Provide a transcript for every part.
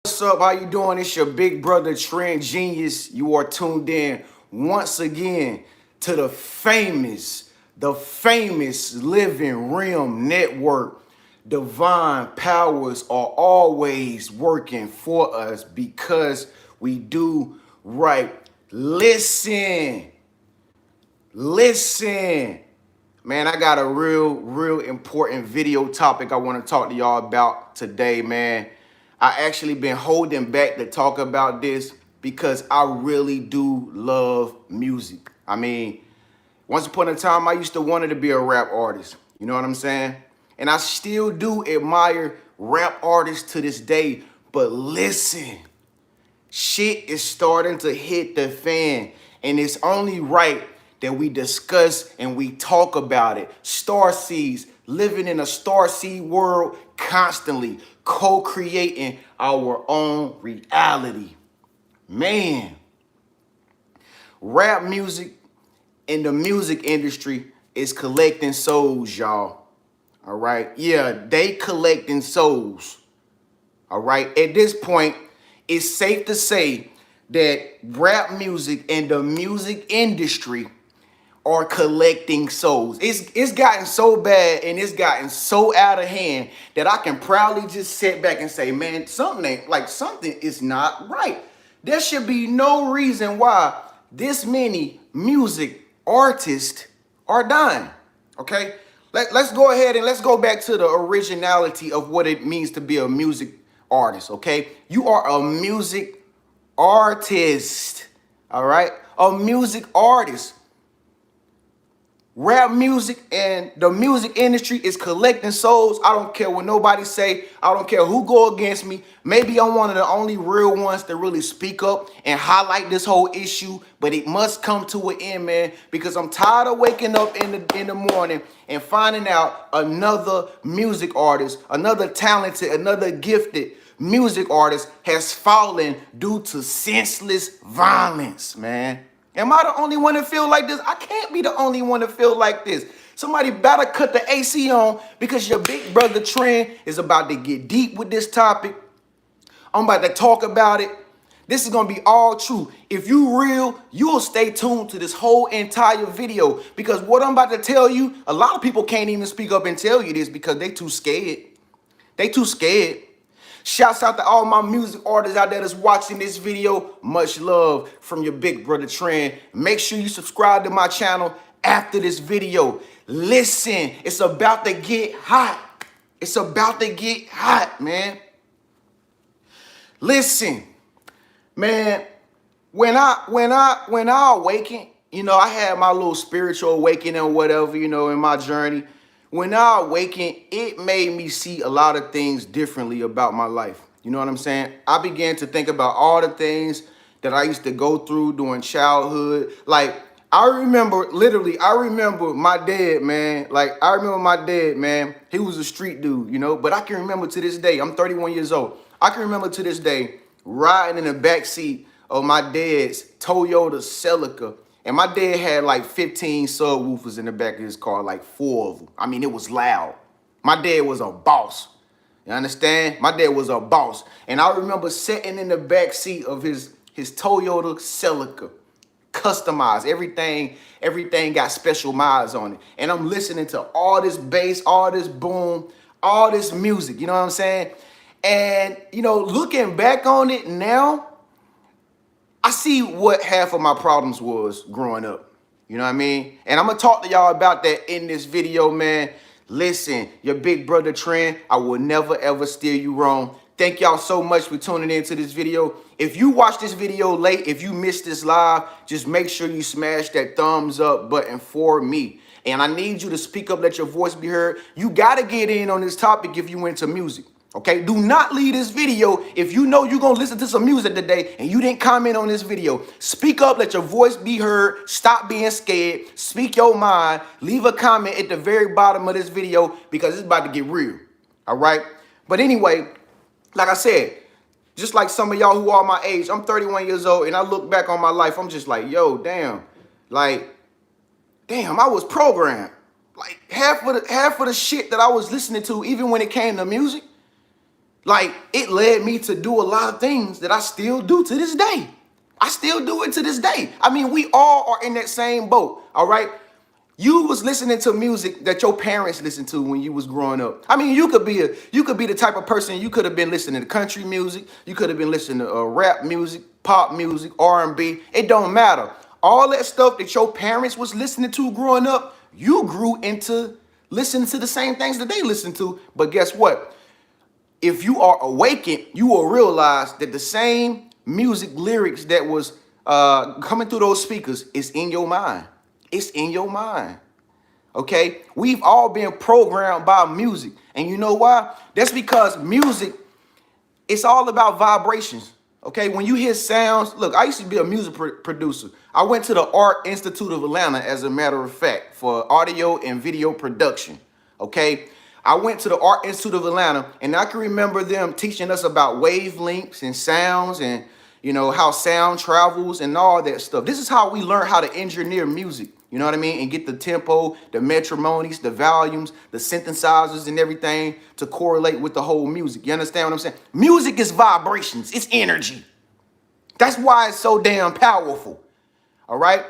What's up? How you doing? It's your big brother TreniuS. You are tuned in once again to the famous Living Realm Network. Divine powers are always working for us because we do right. Listen. Man, I got a real important video topic I want to talk to y'all about today, man. I actually been holding back to talk about this because I really do love music. I mean, once upon a time, I used to want to be a rap artist. You know what I'm saying? And I still do admire rap artists to this day. But listen, shit is starting to hit the fan, and it's only right that we discuss and we talk about it. Star seeds, living in a star seed world, constantly co-creating our own reality. Man, rap music and the music industry is collecting souls, y'all. All right. Yeah, they collecting souls. All right. At this point, it's safe to say that rap music and the music industry are collecting souls. It's gotten so bad and it's gotten so out of hand that I can proudly just sit back and say, man, something is not right. There should be no reason why this many music artists are dying. Okay? Let's go ahead and let's go back to the originality of what it means to be a music artist. Okay? You are a music artist. All right? A music artist. Rap music and the music industry is collecting souls. I don't care what nobody say. I don't care who go against me. Maybe I'm one of the only real ones that really speak up and highlight this whole issue, but it must come to an end, man, because I'm tired of waking up in the morning and finding out another music artist, another talented, another gifted music artist has fallen due to senseless violence, man. Am I the only one that feel like this? I can't be the only one that feel like this. Somebody better cut the AC on because your big brother Trend is about to get deep with this topic. I'm about to talk about it. This is going to be all true. If you real, you'll stay tuned to this whole entire video because what I'm about to tell you, a lot of people can't even speak up and tell you this because they too scared. They too scared. Shouts out to all my music artists out there that's watching this video. Much love from your big brother Trend. Make sure you subscribe to my channel after this video. Listen, it's about to get hot. It's about to get hot, man. Listen, man, when I awakened, I had my little spiritual awakening or whatever, in my journey. When I awakened, it made me see a lot of things differently about my life. You know what I'm saying? I began to think about all the things that I used to go through during childhood. Like, I remember my dad, man. He was a street dude, but I can remember to this day, I'm 31 years old. I can remember to this day riding in the back seat of my dad's Toyota Celica. And my dad had like 15 subwoofers in the back of his car, like 4 of them. I mean, it was loud. My dad was a boss. You understand? My dad was a boss. And I remember sitting in the back seat of his Toyota Celica, customized. Everything got special miles on it. And I'm listening to all this bass, all this boom, all this music. You know what I'm saying? And, looking back on it now, I see what half of my problems was growing up. You know what I mean? And I'm going to talk to y'all about that in this video, man. Listen, your big brother Trend, I will never, ever steer you wrong. Thank y'all so much for tuning into this video. If you watch this video late, if you missed this live, just make sure you smash that thumbs up button for me. And I need you to speak up, let your voice be heard. You got to get in on this topic if you into music. Okay, do not leave this video if you know you're going to listen to some music today and you didn't comment on this video. Speak up, let your voice be heard, stop being scared, speak your mind, leave a comment at the very bottom of this video because it's about to get real, all right? But anyway, like I said, just like some of y'all who are my age, I'm 31 years old and I look back on my life, I'm just like, yo, damn, I was programmed. Like half of the shit that I was listening to, even when it came to music, Like, it led me to do a lot of things that I still do to this day. I still do it to this day. I mean, we all are in that same boat, all right? You was listening to music that your parents listened to when you was growing up. I mean, you could be the type of person, you could have been listening to country music, you could have been listening to rap music, pop music, R&B. It don't matter. All that stuff that your parents was listening to growing up, you grew into listening to the same things that they listened to. But guess what? If you are awakened, you will realize that the same music lyrics that was coming through those speakers is in your mind. It's in your mind. Okay? We've all been programmed by music. And you know why? That's because music, it's all about vibrations. Okay? When you hear sounds, look, I used to be a music producer. I went to the Art Institute of Atlanta, as a matter of fact, for audio and video production. Okay? I went to the Art Institute of Atlanta, and I can remember them teaching us about wavelengths and sounds and, you know, how sound travels and all that stuff. This is how we learn how to engineer music, you know what I mean? And get the tempo, the metronomes, the volumes, the synthesizers and everything to correlate with the whole music. You understand what I'm saying? Music is vibrations. It's energy. That's why it's so damn powerful, all right?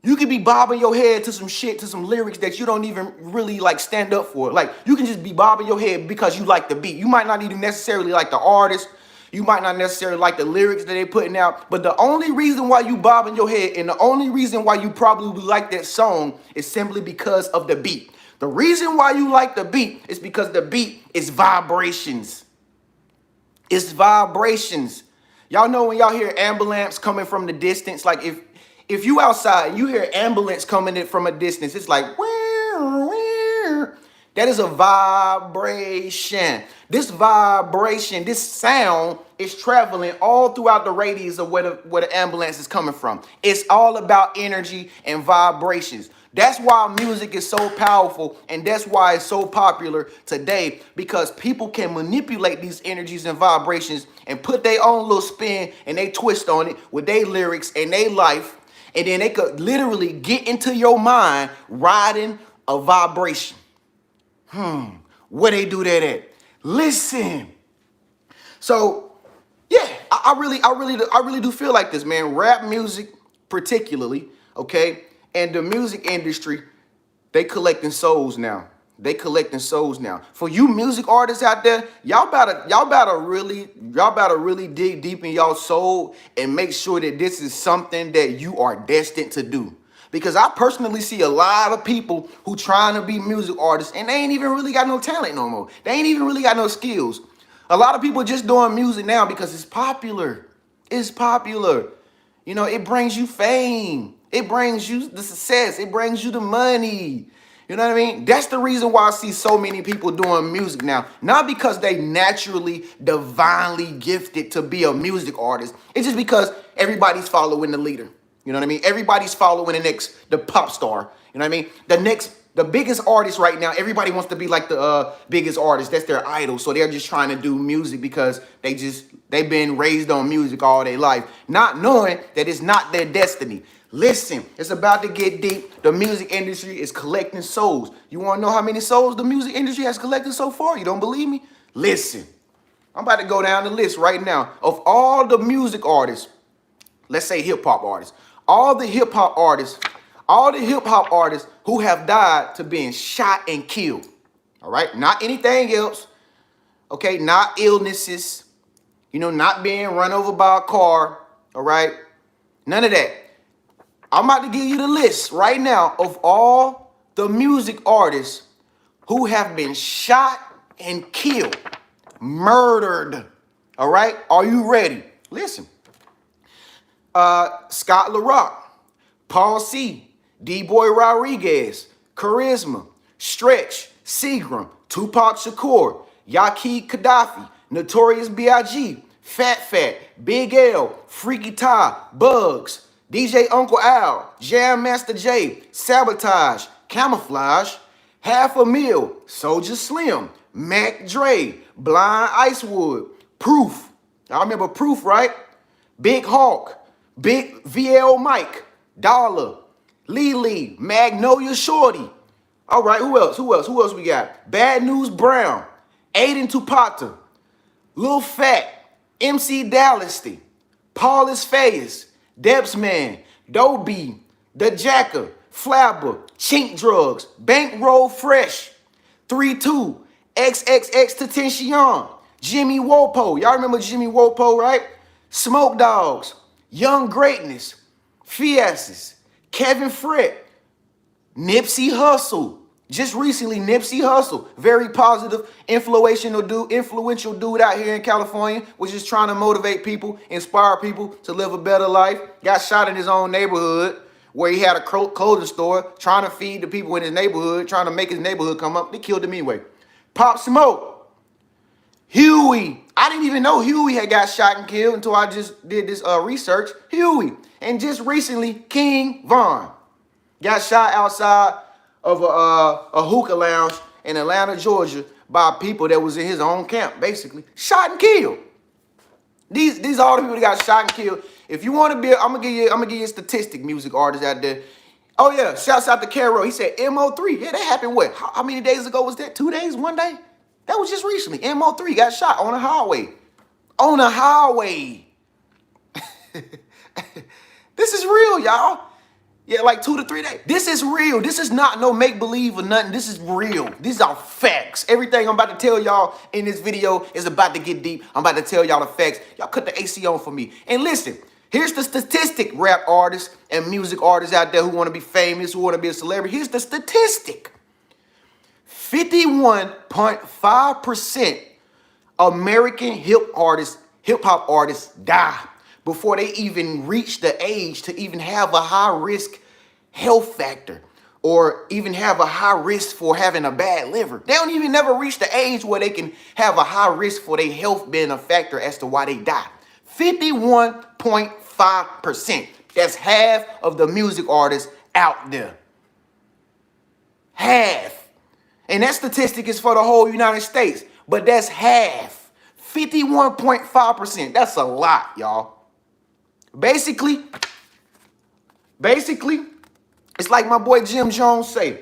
You could be bobbing your head to some shit, to some lyrics that you don't even really like stand up for. Like, you can just be bobbing your head because you like the beat. You might not even necessarily like the artist. You might not necessarily like the lyrics that they're putting out. But the only reason why you bobbing your head and the only reason why you probably like that song is simply because of the beat. The reason why you like the beat is because the beat is vibrations. It's vibrations. Y'all know when y'all hear ambulance coming from the distance, like if you outside and you hear ambulance coming in from a distance, it's like, that is a vibration. This vibration, this sound is traveling all throughout the radius of where the ambulance is coming from. It's all about energy and vibrations. That's why music is so powerful, and that's why it's so popular today, because people can manipulate these energies and vibrations and put their own little spin and they twist on it with their lyrics and their life, and then they could literally get into your mind riding a vibration. Where they do that at? Listen. So, yeah, I really do feel like this, man. Rap music, particularly, okay, and the music industry, they collecting souls now. They collecting souls now. For you music artists out there, y'all better really dig deep in y'all soul and make sure that this is something that you are destined to do. Because I personally see a lot of people who trying to be music artists and they ain't even really got no talent no more. They ain't even really got no skills. A lot of people just doing music now because it's popular. It's popular. You know, it brings you fame. It brings you the success. It brings you the money. You know what I mean? That's the reason why I see so many people doing music now. Not because they naturally, divinely gifted to be a music artist. It's just because everybody's following the leader. You know what I mean? Everybody's following the pop star. You know what I mean? The biggest artist right now, everybody wants to be like the biggest artist. That's their idol. So they're just trying to do music because they've been raised on music all their life, not knowing that it's not their destiny. Listen, it's about to get deep. The music industry is collecting souls. You want to know how many souls the music industry has collected so far? You don't believe me? Listen, I'm about to go down the list right now of all the music artists. Let's say hip hop artists. All the hip hop artists who have died to being shot and killed. All right? Not anything else. Okay? Not illnesses. You know, not being run over by a car. All right? None of that. I'm about to give you the list right now of all the music artists who have been shot and killed. Murdered. All right? Are you ready? Listen. Scott LaRock, Paul C, D-Boy Rodriguez, Charisma, Stretch, Seagram, Tupac Shakur, Yaqui Gaddafi, Notorious B.I.G., Fat, Big L, Freaky Ty, Bugs, DJ Uncle Al, Jam Master Jay, Sabotage, Camouflage, Half a Meal, Soulja Slim, Mac Dre, Blind Icewood, Proof. Y'all remember Proof, right? Big Hawk, Big VL Mike, Dollar, Lee, Magnolia Shorty. All right, who else we got? Bad News Brown, Aiden Tupata, Lil Fat, MC Dallasty, Paulus Fayes, Debsman, Dobie, The Jacker, Flabber, Chink Drugs, Bankroll Fresh, 3-2, XXX Tentacion, Jimmy Wopo. Y'all remember Jimmy Wopo, right? Smoke Dogs, Young Greatness, Fiestas, Kevin Fred, Nipsey Hussle. Just recently, Nipsey Hussle, very positive, influential dude out here in California, was just trying to motivate people, inspire people to live a better life. Got shot in his own neighborhood where he had a clothing store, trying to feed the people in his neighborhood, trying to make his neighborhood come up. They killed him anyway. Pop Smoke, Huey. I didn't even know Huey had got shot and killed until I just did this research. Huey. And just recently, King Von got shot outside of a hookah lounge in Atlanta, Georgia, by people that was in his own camp, basically. Shot and killed. These are all the people that got shot and killed. If you want to be, I'm gonna give you a statistic, music artists out there. Oh yeah, shouts out to Caro. He said MO3. Yeah, that happened what? How many days ago was that? 2 days? 1 day? That was just recently. MO3 got shot on a highway. On a highway. This is real, y'all. Yeah, like 2 to 3 days. This is real. This is not no make-believe or nothing. This is real. These are facts. Everything I'm about to tell y'all in this video is about to get deep. I'm about to tell y'all the facts. Y'all cut the AC on for me. And listen, here's the statistic, rap artists and music artists out there who want to be famous, who want to be a celebrity. Here's the statistic. 51.5% American hip-hop artists die before they even reach the age to even have a high-risk health factor or even have a high risk for having a bad liver. They don't even never reach the age where they can have a high risk for their health being a factor as to why they die. 51.5%. That's half of the music artists out there. Half. And that statistic is for the whole United States, but that's half. 51.5%. That's a lot, y'all. Basically, it's like my boy Jim Jones say,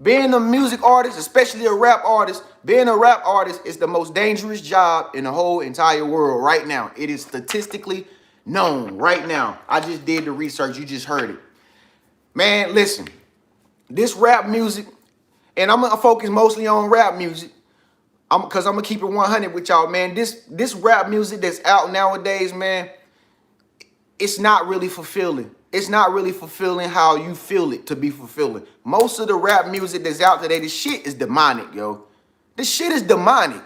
being a music artist, especially a rap artist, being a rap artist is the most dangerous job in the whole entire world right now. It is statistically known right now. I just did the research. You just heard it. Man, listen, this rap music, and I'm going to focus mostly on rap music, because I'm going to keep it 100 with y'all, man. This rap music that's out nowadays, man, it's not really fulfilling. It's not really fulfilling how you feel it to be fulfilling. Most of the rap music that's out today, this shit is demonic, yo. This shit is demonic.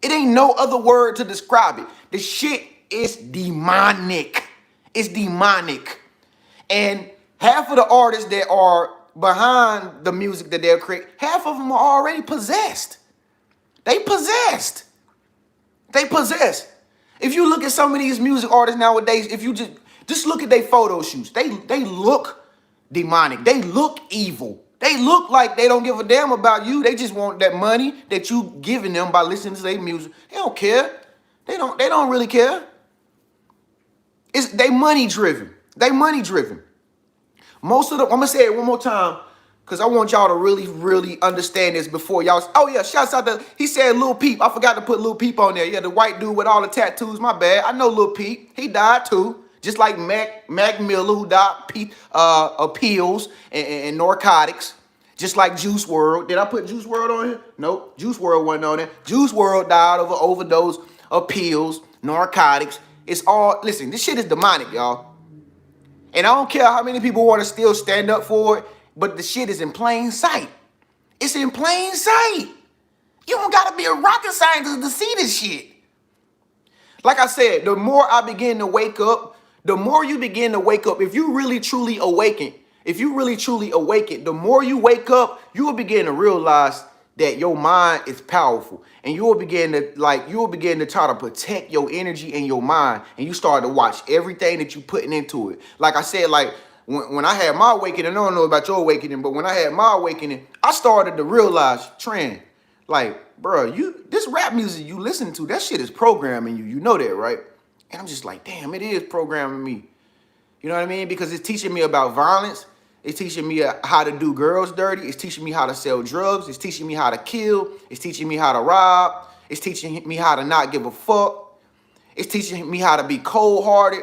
It ain't no other word to describe it. The shit is demonic. It's demonic. And half of the artists that are behind the music that they're creating, half of them are already possessed. They possessed. They possessed. If you look at some of these music artists nowadays, if you just look at their photo shoots. They look demonic. They look evil. They look like they don't give a damn about you. They just want that money that you giving them by listening to their music. They don't care. They don't really care. They money driven. They money driven. Most of them, I'm gonna say it one more time, because I want y'all to really, really understand this before y'all. Oh yeah, shouts out to, he said Lil Peep. I forgot to put Lil Peep on there. Yeah, the white dude with all the tattoos. My bad. I know Lil Peep. He died too. Just like Mac Miller, who died of pills and narcotics. Just like Juice WRLD. Did I put Juice WRLD on here? Nope. Juice WRLD wasn't on there. Juice WRLD died of an overdose of pills, narcotics. It's all, listen, this shit is demonic, y'all. And I don't care how many people want to still stand up for it, but the shit is in plain sight. It's in plain sight. You don't got to be a rocket scientist to see this shit. Like I said, the more I begin to wake up, the more you begin to wake up, if you really truly awaken, the more you wake up, you will begin to realize that your mind is powerful. And you will begin to try to protect your energy and your mind. And you start to watch everything that you're putting into it. Like I said, like when I had my awakening, I don't know about your awakening, but when I had my awakening, I started to realize, Tren, like, bro, this rap music you listen to, that shit is programming you. You know that, right? And I'm just like, damn, it is programming me. You know what I mean? Because it's teaching me about violence. It's teaching me how to do girls dirty. It's teaching me how to sell drugs. It's teaching me how to kill. It's teaching me how to rob. It's teaching me how to not give a fuck. It's teaching me how to be cold-hearted.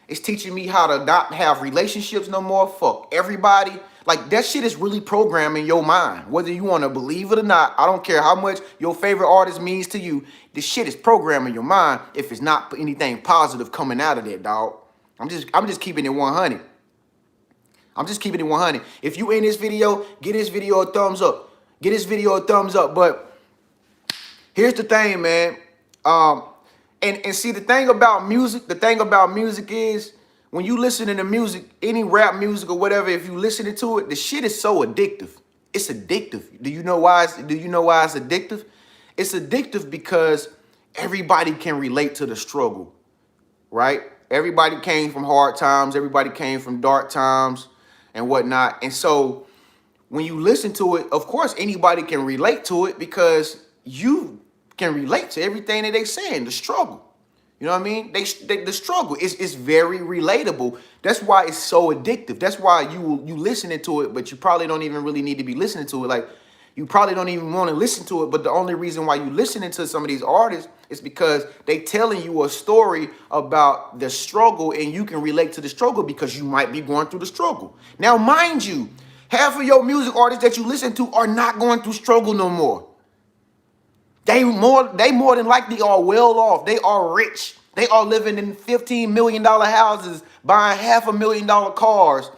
It's teaching me how to not have relationships no more. Fuck everybody. Like, that shit is really programming your mind. Whether you want to believe it or not, I don't care how much your favorite artist means to you. This shit is programming your mind if it's not anything positive coming out of that, dog. I'm just keeping it 100. I'm just keeping it 100. If you in this video, give this video a thumbs up. Give this video a thumbs up. But here's the thing, man. And see, the thing about music is when you listen to music, any rap music or whatever, if you listen to it, the shit is so addictive. It's addictive. Do you know why it's addictive? It's addictive because everybody can relate to the struggle, right? Everybody came from hard times. Everybody came from dark times and whatnot. And so when you listen to it, of course, anybody can relate to it because you can relate to everything that they saying, the struggle. You know what I mean? The struggle is very relatable. That's why it's so addictive. That's why you listening to it, but you probably don't even really need to be listening to it. Like, you probably don't even want to listen to it, but the only reason why you listening to some of these artists is because they telling you a story about the struggle, and you can relate to the struggle because you might be going through the struggle. Now, mind you, half of your music artists that you listen to are not going through struggle no more. They more than likely are well off. They are rich. They are living in $15 million houses, buying $500,000 cars,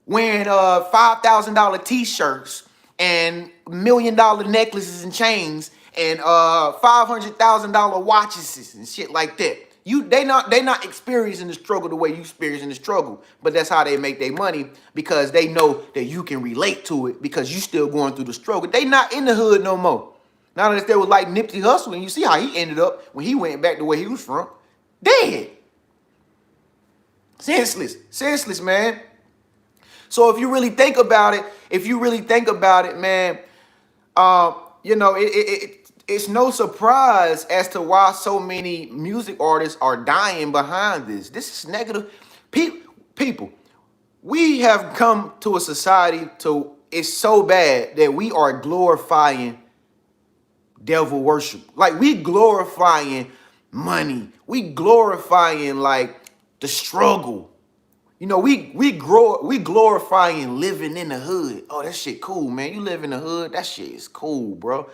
wearing $5,000 t-shirts and $1 million necklaces and chains and $500,000 watches and shit like that. They not experiencing the struggle the way you experiencing the struggle, but that's how they make their money because they know that you can relate to it because you still going through the struggle. They not in the hood no more. Now that they was like Nipsey Hussle, and you see how he ended up when he went back to where he was from, dead, senseless, man. So if you really think about it, man, you know, it's no surprise as to why so many music artists are dying behind this. This is negative. People, we have come to a society to, it's so bad that we are glorifying devil worship. Like, we glorifying money. We glorifying like the struggle. You know, we glorifying living in the hood. Oh, that shit cool, man. You live in the hood, that shit is cool, bro.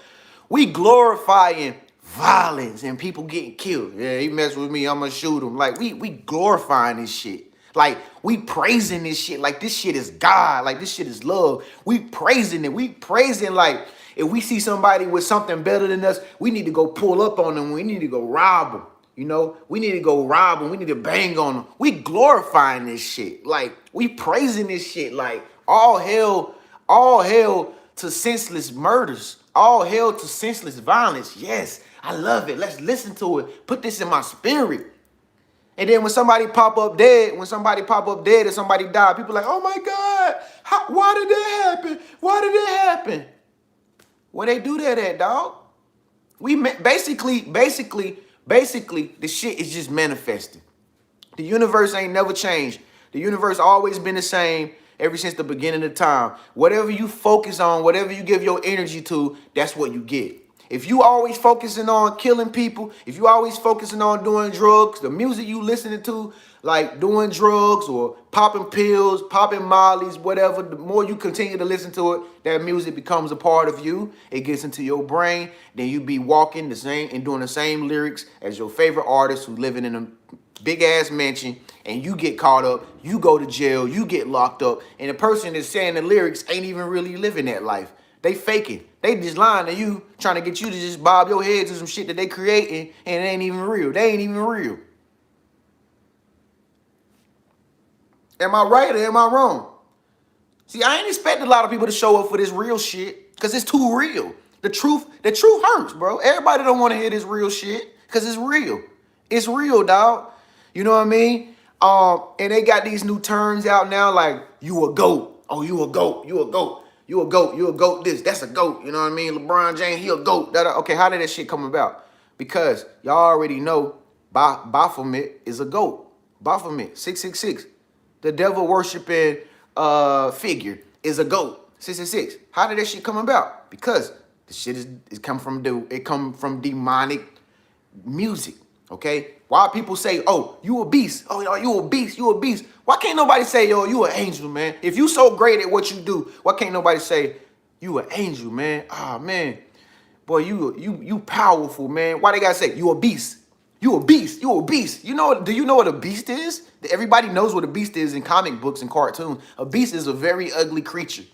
We glorifying violence and people getting killed. Yeah, he messed with me, I'm gonna shoot him. Like, we glorifying this shit. Like, we praising this shit. Like, this shit is God. Like, this shit is love. We praising it. We praising, like, if we see somebody with something better than us, we need to go pull up on them. We need to go rob them. You know, we need to go rob them. We need to bang on them. We glorifying this shit. Like, we praising this shit. Like, all hell to senseless murders. All hell to senseless violence. Yes, I love it. Let's listen to it. Put this in my spirit. And then when somebody pop up dead and somebody died, people are like, oh my God, why did that happen? Why did that happen? Where they do that at, dog? We basically, the shit is just manifested. The universe ain't never changed. The universe always been the same ever since the beginning of time. Whatever you focus on, whatever you give your energy to, that's what you get. If you always focusing on killing people, if you always focusing on doing drugs, the music you listening to, like doing drugs or popping pills, popping mollies, whatever, the more you continue to listen to it, that music becomes a part of you. It gets into your brain. Then you be walking the same and doing the same lyrics as your favorite artist who's living in a big ass mansion, and you get caught up, you go to jail, you get locked up, and the person that's saying the lyrics ain't even really living that life. They faking. They just lying to you, trying to get you to just bob your head to some shit that they creating, and it ain't even real. They ain't even real. Am I right or am I wrong? See, I ain't expect a lot of people to show up for this real shit because it's too real. The truth hurts, bro. Everybody don't want to hear this real shit because it's real. It's real, dog. You know what I mean? And they got these new terms out now like, you a GOAT. Oh, you a GOAT. You a GOAT. You a GOAT. You a GOAT this. That's a GOAT. You know what I mean? LeBron James, he a GOAT. Okay, how did that shit come about? Because y'all already know Baphomet is a GOAT. Baphomet, 666. The devil worshiping figure is a GOAT. 666. How did that shit come about? Because The shit is come from demonic music. Okay? Why people say, oh, you a beast. Oh, yo, you a beast. You a beast. Why can't nobody say, yo, you an angel, man? If you so great at what you do, why can't nobody say you an angel, man? Ah, man. Boy, you powerful, man. Why they gotta say you a beast? You a beast. You a beast. Do you know what a beast is? Everybody knows what a beast is in comic books and cartoons. A beast is a very ugly creature.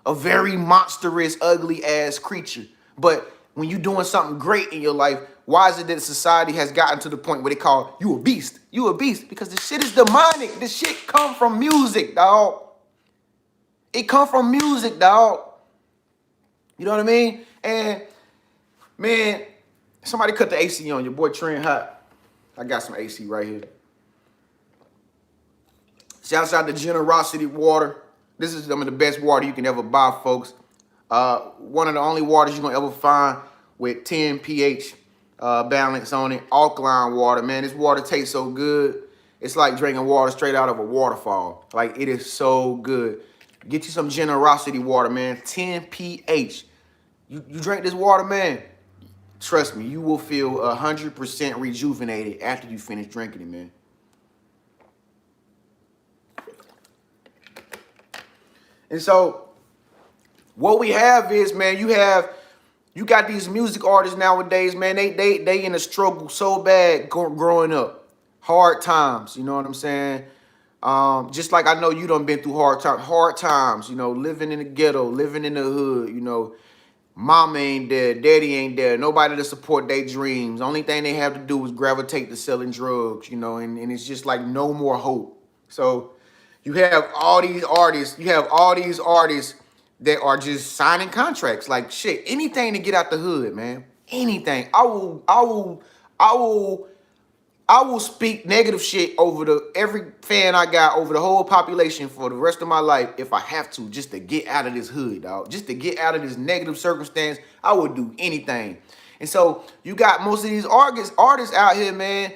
A very monstrous, ugly ass creature. But when you're doing something great in your life, why is it that society has gotten to the point where they call you a beast? You a beast because the shit is demonic. This shit come from music, dog. It come from music, dog. You know what I mean? And man, somebody cut the AC on your boy Trent hot. I got some AC right here. Shouts out to Generosity Water. This is some of the best water you can ever buy, folks. One of the only waters you're going to ever find with 10 pH balance on it. Alkaline water, man. This water tastes so good. It's like drinking water straight out of a waterfall. Like, it is so good. Get you some Generosity Water, man. 10 pH. You drink this water, man. Trust me, you will feel 100% rejuvenated after you finish drinking it, man. And so what we have is, man, you got these music artists nowadays, man. They in a struggle so bad growing up. Hard times, you know what I'm saying? Just like I know you done been through hard times, living in the ghetto, living in the hood, mama ain't there, daddy ain't there, nobody to support their dreams. Only thing they have to do is gravitate to selling drugs, and it's just like no more hope. So you have all these artists, that are just signing contracts. Like shit, anything to get out the hood, man. Anything. I will speak negative shit over every fan I got over the whole population for the rest of my life if I have to, just to get out of this hood, dog. Just to get out of this negative circumstance, I would do anything. And so you got most of these artists out here, man,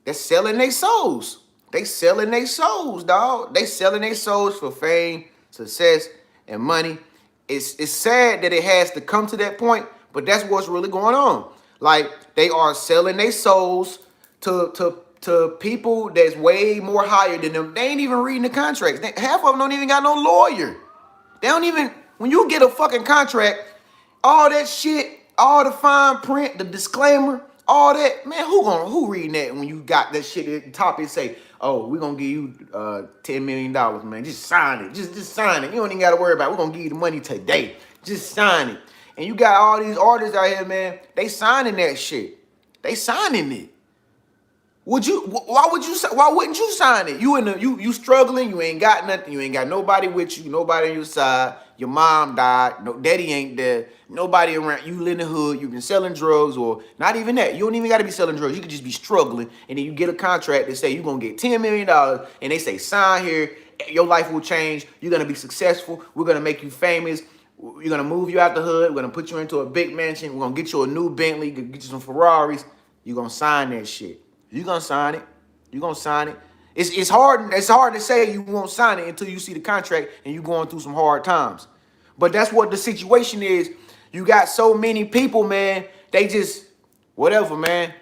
that's selling their souls. They selling their souls, dog. They selling their souls for fame, success, and money. It's sad that it has to come to that point, but that's what's really going on. Like, they are selling their souls to people that's way more higher than them. They ain't even reading the contracts. Half of them don't even got no lawyer. They don't even, when you get a fucking contract, all that shit, all the fine print, the disclaimer, all that, man, who reading that when you got that shit at the top? It say, oh, we're gonna give you $10 million, man. Just sign it. Just sign it. You don't even gotta worry about it. We're gonna give you the money today. Just sign it. And you got all these artists out here, man, they signing that shit. They signing it. Why wouldn't you sign it? You struggling, you ain't got nothing, you ain't got nobody with you, nobody on your side, your mom died, no daddy ain't there, nobody around, you live in the hood, you've been selling drugs, or not even that. You don't even gotta be selling drugs, you could just be struggling, and then you get a contract that say you're gonna get $10 million, and they say sign here, your life will change, you're gonna be successful, we're gonna make you famous, we're gonna move you out the hood, we're gonna put you into a big mansion, we're gonna get you a new Bentley, get you some Ferraris, you're gonna sign that shit. You're gonna sign it. You're gonna sign it. It's hard to say you won't sign it until you see the contract and you're going through some hard times. But that's what the situation is. You got so many people, man, they just, whatever, man.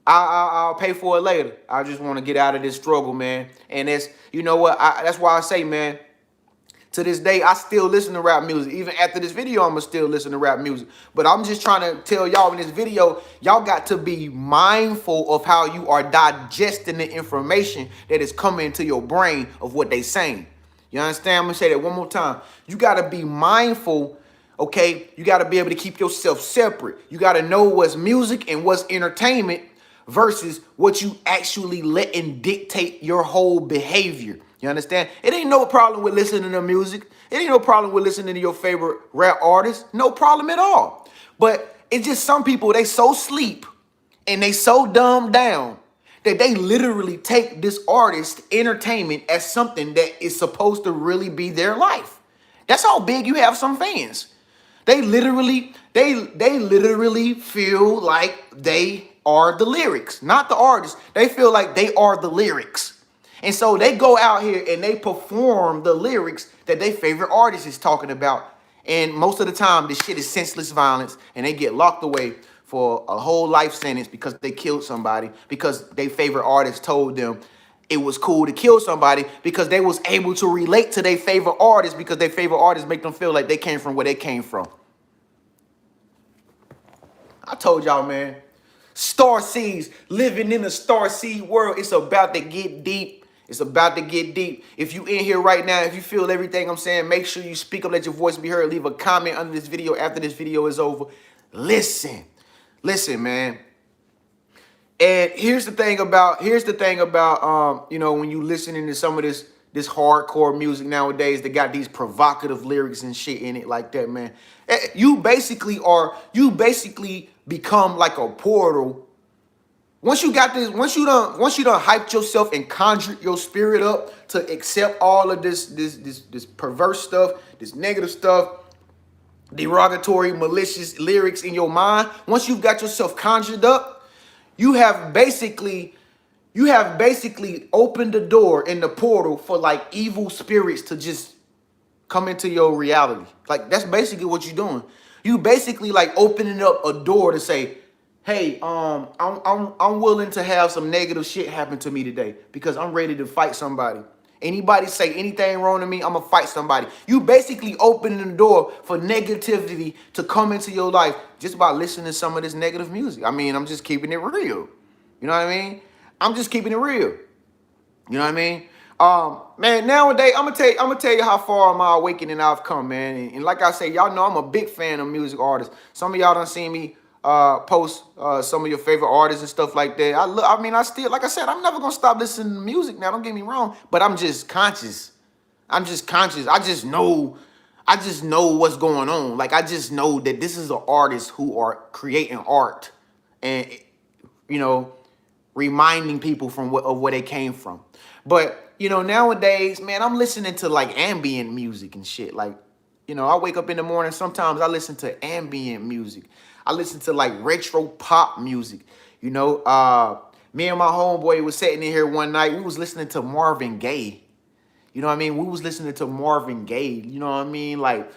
I'll pay for it later. I just want to get out of this struggle, man. And that's, you know what, that's why I say, man, to this day, I still listen to rap music. Even after this video, I'm going to still listen to rap music. But I'm just trying to tell y'all in this video, y'all got to be mindful of how you are digesting the information that is coming into your brain of what they saying. You understand? I'm going to say that one more time. You got to be mindful, okay? You got to be able to keep yourself separate. You got to know what's music and what's entertainment versus what you actually letting dictate your whole behavior. You understand? It ain't no problem with listening to music. It ain't no problem with listening to your favorite rap artist. No problem at all. But it's just some people, they so sleep and they so dumbed down that they literally take this artist entertainment as something that is supposed to really be their life. That's how big you have some fans. They literally feel like they are the lyrics, not the artist. They feel like they are the lyrics. And so they go out here and they perform the lyrics that their favorite artist is talking about. And most of the time, this shit is senseless violence, and they get locked away for a whole life sentence because they killed somebody, because their favorite artist told them it was cool to kill somebody, because they was able to relate to their favorite artist, because their favorite artist make them feel like they came from where they came from. I told y'all, man. Star seeds, living in a star seed world. It's about to get deep. It's about to get deep. If you in here right now, if you feel everything I'm saying, make sure you speak up, let your voice be heard. Leave a comment under this video after this video is over. Listen, man. And here's the thing about you know, when you listening to some of this hardcore music nowadays that got these provocative lyrics and shit in it like that, man. You basically become like a portal. Once you got this, once you done hyped yourself and conjured your spirit up to accept all of this perverse stuff, this negative stuff, derogatory, malicious lyrics in your mind, once you've got yourself conjured up, you have basically opened the door in the portal for like evil spirits to just come into your reality. Like, that's basically what you're doing. You basically like opening up a door to say, hey, I'm willing to have some negative shit happen to me today because I'm ready to fight somebody. Anybody say anything wrong to me, I'm gonna fight somebody. You basically opening the door for negativity to come into your life just by listening to some of this negative music. I mean, I'm just keeping it real. You know what I mean? I'm just keeping it real. You know what I mean? Man, nowadays, I'm gonna tell you how far my awakening I've come, man. And like I say, y'all know I'm a big fan of music artists. Some of y'all done seen me post some of your favorite artists and stuff like that. I still, like I said, I'm never gonna stop listening to music now. Don't get me wrong, but I'm just conscious. I just know what's going on. Like, I just know that this is an artist who are creating art, and you know, reminding people of where they came from. But you know, nowadays, man, I'm listening to like ambient music and shit. Like, you know, I wake up in the morning, sometimes I listen to ambient music. I listen to like retro pop music. You know, me and my homeboy was sitting in here one night. We was listening to Marvin Gaye. You know what I mean? We was listening to Marvin Gaye. You know what I mean? Like,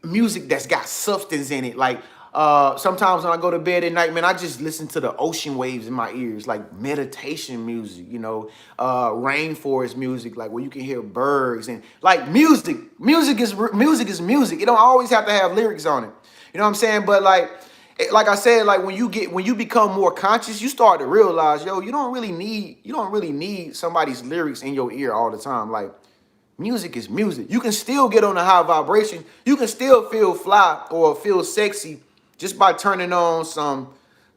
music that's got substance in it. Like, sometimes when I go to bed at night, man, I just listen to the ocean waves in my ears, like meditation music, you know, rainforest music, like where you can hear birds and like music. Music is music. It don't always have to have lyrics on it. You know what I'm saying? But like I said, like when you become more conscious, you start to realize, yo, you don't really need somebody's lyrics in your ear all the time. Like, music is music. You can still get on a high vibration. You can still feel fly or feel sexy just by turning on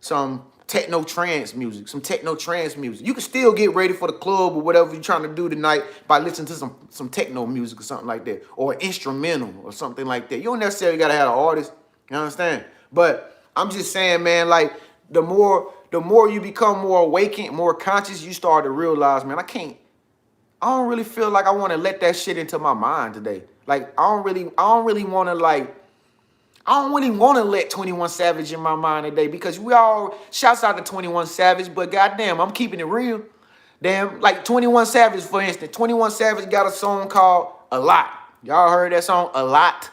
some techno trance music, You can still get ready for the club or whatever you're trying to do tonight by listening to some techno music or something like that, or instrumental or something like that. You don't necessarily gotta have an artist. You understand? But I'm just saying, man, like the more you become more awakened, more conscious, you start to realize, man, I don't really feel like I want to let that shit into my mind today. Like, I don't really want to let 21 Savage in my mind today, because shouts out to 21 Savage, but goddamn, I'm keeping it real. Damn, like 21 Savage, for instance. 21 Savage got a song called A Lot. Y'all heard that song, A Lot?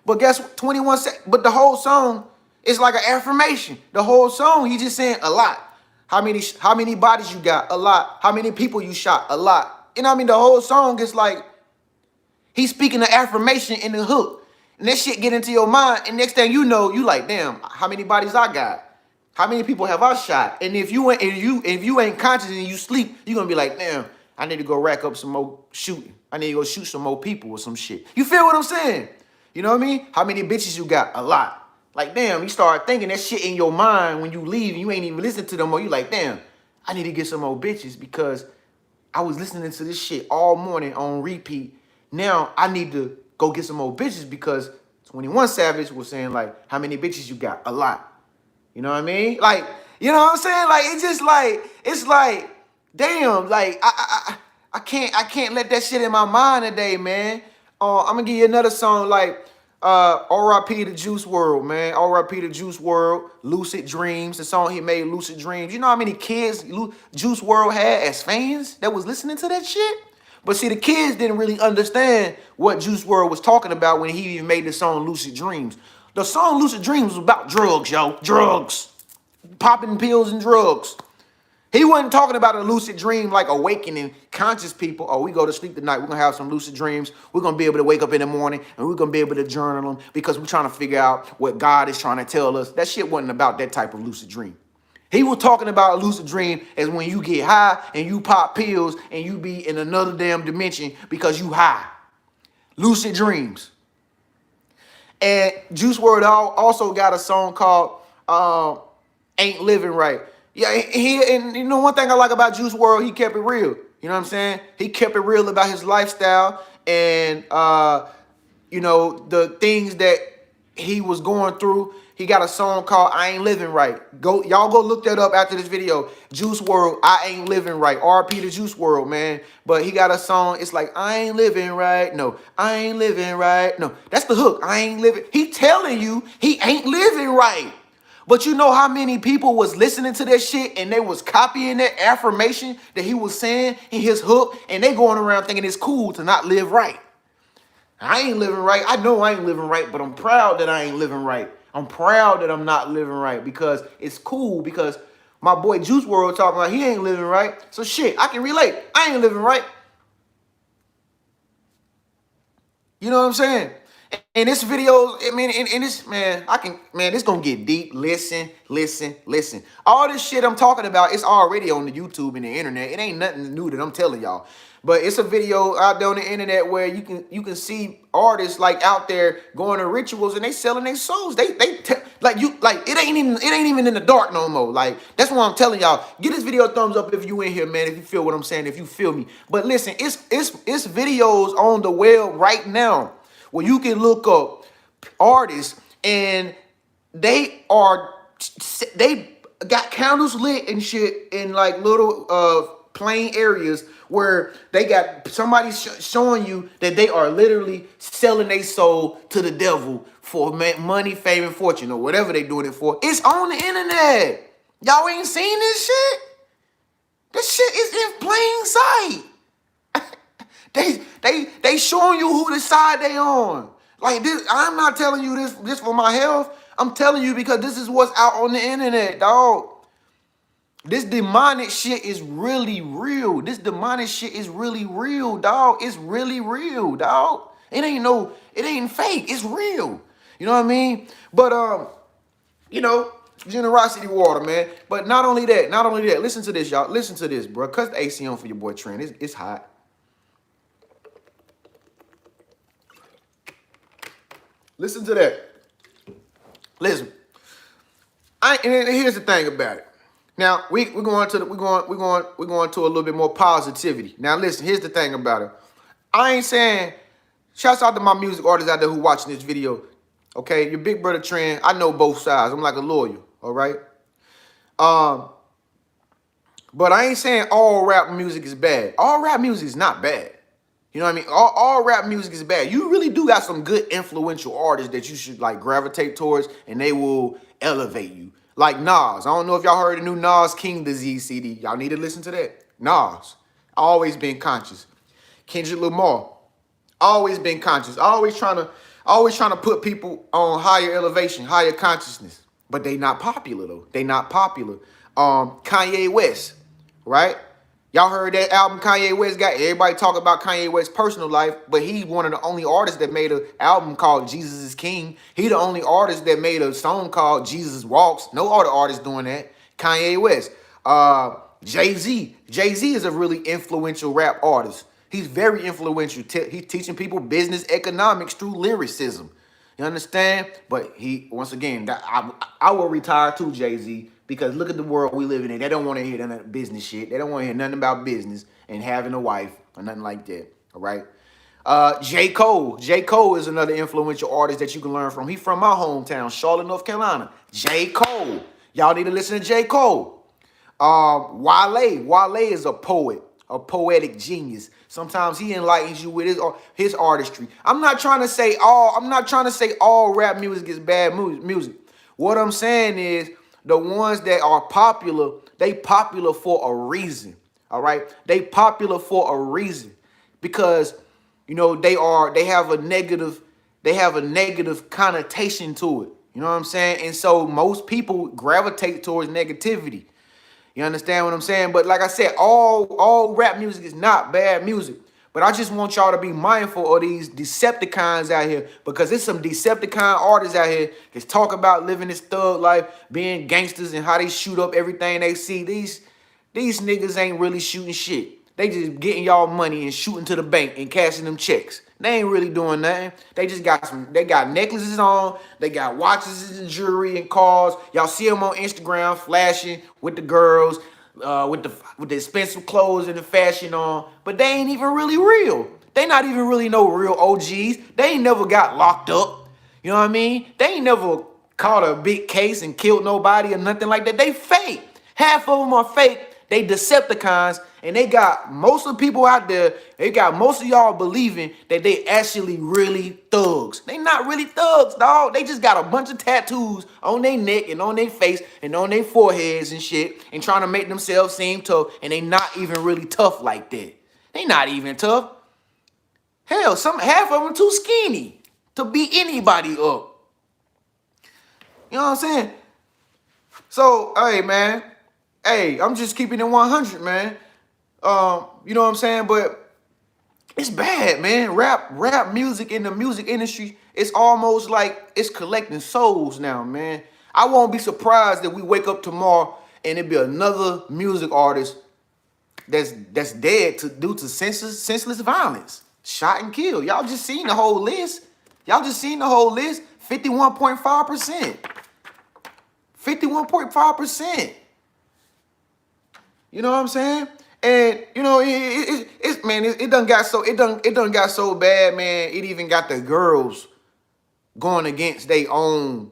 But guess what? But the whole song is like an affirmation. The whole song, he just saying a lot. How many bodies you got? A lot. How many people you shot? A lot. You know what I mean? The whole song is like, he's speaking the affirmation in the hook. And that shit get into your mind, and next thing you know, you like, damn, how many bodies I got? How many people have I shot? And if you ain't conscious and you sleep, you're gonna be like, damn, I need to go rack up some more shooting. I need to go shoot some more people or some shit. You feel what I'm saying? You know what I mean? How many bitches you got? A lot. Like, damn, you start thinking that shit in your mind when you leave and you ain't even listening to them, or you like, damn, I need to get some more bitches because I was listening to this shit all morning on repeat. Now I need to go get some more bitches because 21 Savage was saying, like, how many bitches you got? A lot. You know what I mean? Like, you know what I'm saying? Like, it's like, damn, like, I can't let that shit in my mind today, man. I'm gonna give you another song, like, R.I.P. to Juice WRLD, man. R.I.P. to Juice WRLD, Lucid Dreams, the song he made, Lucid Dreams. You know how many kids Juice WRLD had as fans that was listening to that shit? But see, the kids didn't really understand what Juice WRLD was talking about when he even made the song Lucid Dreams. The song Lucid Dreams was about drugs, yo. Drugs. Popping pills and drugs. He wasn't talking about a lucid dream like awakening conscious people. Oh, we go to sleep tonight. We're going to have some lucid dreams. We're going to be able to wake up in the morning and we're going to be able to journal them because we're trying to figure out what God is trying to tell us. That shit wasn't about that type of lucid dream. He was talking about a lucid dream as when you get high and you pop pills and you be in another damn dimension because you high. Lucid dreams. And Juice WRLD also got a song called Ain't Living Right. Yeah, and you know one thing I like about Juice WRLD, he kept it real. You know what I'm saying? He kept it real about his lifestyle and you know, the things that he was going through. He got a song called I Ain't Living Right. Y'all go look that up after this video. Juice WRLD, I Ain't Living Right. RP to Juice WRLD, man. But he got a song, it's like, I ain't living right. No, I ain't living right. No, that's the hook. I ain't living. He telling you he ain't living right. But you know how many people was listening to that shit and they was copying that affirmation that he was saying in his hook, and they going around thinking it's cool to not live right. I ain't living right. I know I ain't living right, but I'm proud that I ain't living right. I'm proud that I'm not living right because it's cool because my boy Juice WRLD talking about he ain't living right. So shit, I can relate. I ain't living right. You know what I'm saying? And this video, I mean, and this, man, it's gonna get deep. Listen, listen, listen. All this shit I'm talking about, it's already on the YouTube and the internet. It ain't nothing new that I'm telling y'all. But it's a video out there on the internet where you can see artists like out there going to rituals and they selling their souls. It ain't even in the dark no more. Like that's why I'm telling y'all. Give this video a thumbs up if you in here, man. If you feel what I'm saying, if you feel me. But listen, it's videos on the web right now where you can look up artists and they got candles lit and shit in like little plain areas where they got somebody showing you that they are literally selling their soul to the devil for money, fame, and fortune, or whatever they doing it for. It's on the internet. Y'all ain't seen this shit? This shit is in plain sight. They showing you who the side they on. Like this, I'm not telling you this for my health. I'm telling you because this is what's out on the internet, dog. This demonic shit is really real. This demonic shit is really real, dog. It's really real, dog. It ain't fake. It's real. You know what I mean? But you know, generosity water, man. But not only that. Listen to this, y'all. Listen to this, bro. Cut the AC on for your boy Trent. It's hot. Listen to that. Listen. And here's the thing about it. Now we're going to a little bit more positivity. Now listen, here's the thing about it. I ain't saying, shouts out to my music artists out there who watching this video. Okay, your big brother Tren, I know both sides. I'm like a lawyer, all right? But I ain't saying all rap music is bad. All rap music is not bad. You know what I mean? All rap music is bad. You really do got some good influential artists that you should like gravitate towards and they will elevate you. Like Nas. I don't know if y'all heard the new Nas King Disease CD. Y'all need to listen to that. Nas. Always been conscious. Kendrick Lamar. Always been conscious. Always trying to put people on higher elevation, higher consciousness. But they not popular though. They not popular. Kanye West, right? Y'all heard that album Kanye West got? Everybody talk about Kanye West's personal life, but he's one of the only artists that made an album called Jesus is King. He the only artist that made a song called Jesus Walks. No other artist doing that. Kanye West. Jay-Z. Jay-Z is a really influential rap artist. He's very influential. He's teaching people business economics through lyricism. You understand? But once again, I will retire too, Jay-Z. Because look at the world we live in. They don't want to hear none of that business shit. They don't want to hear nothing about business and having a wife or nothing like that. All right. J. Cole. J. Cole is another influential artist that you can learn from. He's from my hometown, Charlotte, North Carolina. J. Cole. Y'all need to listen to J. Cole. Wale. Wale is a poet, a poetic genius. Sometimes he enlightens you with his artistry. I'm not trying to say all rap music is bad music. What I'm saying is, the ones that are popular, they popular for a reason, all right? They popular for a reason. because, you know, they have a negative connotation to it. You know what I'm saying? And so most people gravitate towards negativity. You understand what I'm saying? But like I said, all rap music is not bad music. But I just want y'all to be mindful of these Decepticons out here, because there's some Decepticon artists out here that talk about living this thug life, being gangsters, and how they shoot up everything they see. These niggas ain't really shooting shit. They just getting y'all money and shooting to the bank and cashing them checks. They ain't really doing nothing. They just they got necklaces on, they got watches and jewelry and cars. Y'all see them on Instagram flashing with the girls, with the expensive clothes and the fashion on, but they ain't even really real. They not even really no real OGs. They ain't never got locked up. You know what I mean? They ain't never caught a big case and killed nobody or nothing like that. They fake. Half of them are fake. They Decepticons, and they got most of the people out there, they got most of y'all believing that they actually really thugs. They not really thugs, dog. They just got a bunch of tattoos on their neck and on their face and on their foreheads and shit, and trying to make themselves seem tough, and they not even really tough like that. They not even tough. Hell, half of them too skinny to beat anybody up. You know what I'm saying? So, hey, man. Hey, I'm just keeping it 100, man. You know what I'm saying? But it's bad, man. Rap music in the music industry, it's almost like it's collecting souls now, man. I won't be surprised that we wake up tomorrow and it be another music artist that's dead due to senseless violence, shot and killed. Y'all just seen the whole list. 51.5%. 51.5%. You know what I'm saying? And you know, it done got so bad, man. It even got the girls going against their own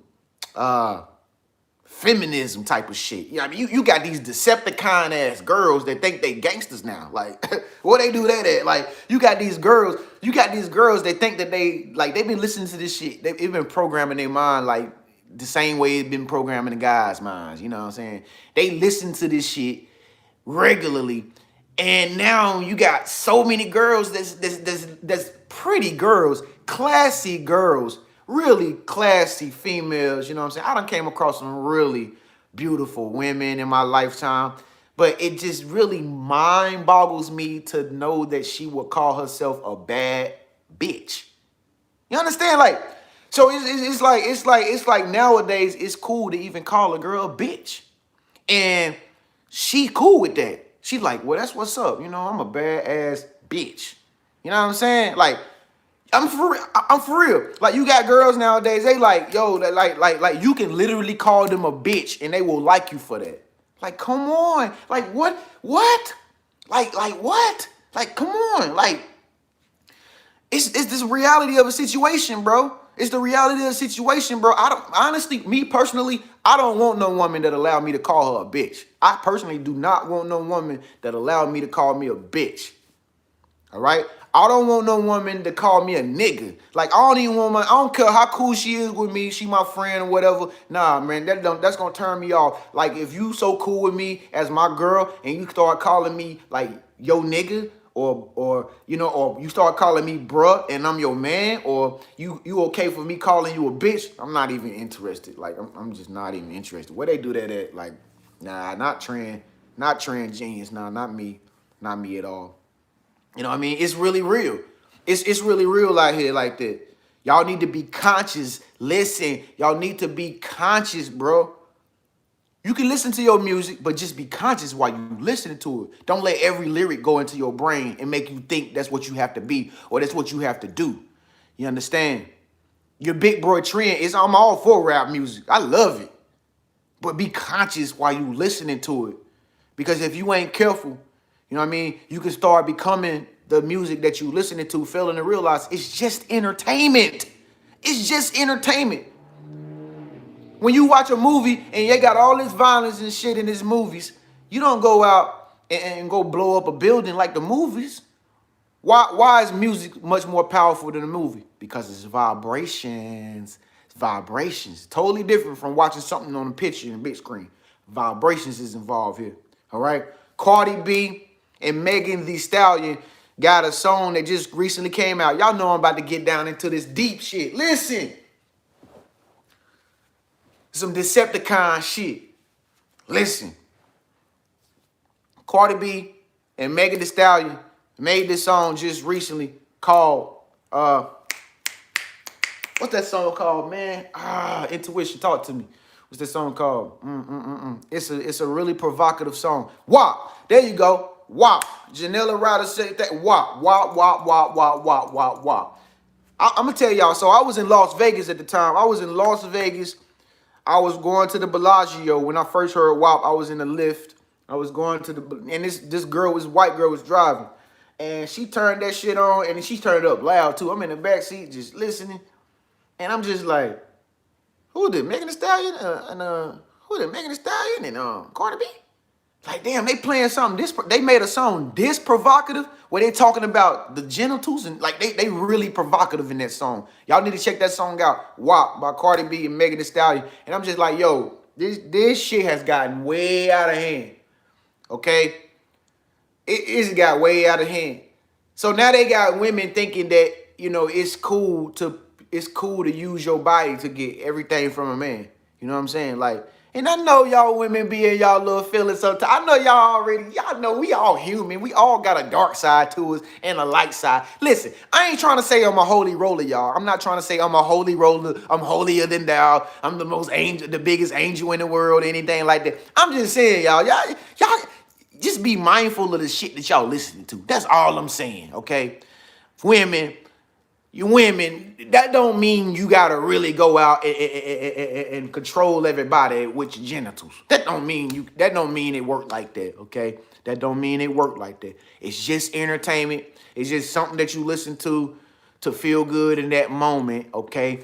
feminism type of shit. You know what I mean? You got these Decepticon ass girls that think they gangsters now. Like, what they do that at? Like, you got these girls that think that they've been listening to this shit. They've been programming their mind like the same way it's been programming the guys' minds. You know what I'm saying? They listen to this shit regularly, and now you got so many girls that's pretty girls, classy girls, really classy females. You know what I'm saying? I done came across some really beautiful women in my lifetime, but it just really mind boggles me to know that she would call herself a bad bitch. You understand? Like, so it's like nowadays it's cool to even call a girl a bitch, and she cool with that. She like, well, that's what's up. You know, I'm a badass bitch. You know what I'm saying? Like, I'm for real. Like, you got girls nowadays, they like, yo, like you can literally call them a bitch and they will like you for that. Like, come on. Like, what? Like what? Like, come on. Like, it's this reality of a situation, bro. It's the reality of the situation, bro. Me personally, I don't want no woman that allow me to call her a bitch. I personally do not want no woman that allow me to call me a bitch. All right? I don't want no woman to call me a nigga. Like, I don't care how cool she is with me, she my friend or whatever. Nah, man, that's gonna turn me off. Like, if you so cool with me as my girl and you start calling me like yo nigga, or you know, or you start calling me bruh and I'm your man, or you okay for me calling you a bitch, I'm not even interested. Like, I'm just not even interested. Where they do that at? Like, nah, not trend genius. Nah, not me at all. You know what I mean? It's really real. It's really real out here like that. Y'all need to be conscious. Listen, y'all need to be conscious, bro. You can listen to your music, but just be conscious while you listening to it. Don't let every lyric go into your brain and make you think that's what you have to be or that's what you have to do. You understand? Your big boy trend is, I'm all for rap music. I love it. But be conscious while you listening to it. Because if you ain't careful, you know what I mean, you can start becoming the music that you listening to, failing to realize it's just entertainment. It's just entertainment. When you watch a movie and you got all this violence and shit in these movies, you don't go out and go blow up a building like the movies. Why is music much more powerful than a movie? Because it's vibrations. It's vibrations. Totally different from watching something on a picture in a big screen. Vibrations is involved here. All right? Cardi B and Megan Thee Stallion, got a song that just recently came out. Y'all know I'm about to get down into this deep shit. Listen. Some Decepticon shit. Listen. Cardi B and Megan Thee Stallion made this song just recently called, what's that song called, man? Intuition, talk to me. What's that song called? It's a really provocative song. WAP. There you go. WAP. Janella Ryder said that. WAP. WAP, WAP, WAP, WAP, WAP, WAP, WAP. I'm going to tell y'all. So I was in Las Vegas at the time. I was in Las Vegas. I was going to the Bellagio. When I first heard WAP, I was in the lift. I was going to the, and this girl, this white girl was driving. And she turned that shit on, and she turned it up loud too. I'm in the back seat just listening. And I'm just like, who did Megan Thee Stallion? Who did Megan Thee Stallion and Cardi B? Like, damn, they playing something. They made a song this provocative where they talking about the genitals and like they really provocative in that song. Y'all need to check that song out. WAP by Cardi B and Megan Thee Stallion. And I'm just like, yo, this shit has gotten way out of hand. Okay, it's got way out of hand. So now they got women thinking that it's cool to use your body to get everything from a man. You know what I'm saying? Like, and I know y'all women be in y'all little feelings sometimes. I know y'all know we all human. We all got a dark side to us and a light side. Listen, I ain't trying to say I'm a holy roller, y'all. I'm not trying to say I'm a holy roller. I'm holier than thou. I'm the biggest angel in the world, anything like that. I'm just saying, y'all just be mindful of the shit that y'all listening to. That's all I'm saying, okay? Women, that don't mean you gotta really go out and control everybody with your genitals. That don't mean it work like that, okay? That don't mean it work like that. It's just entertainment. It's just something that you listen to feel good in that moment, okay?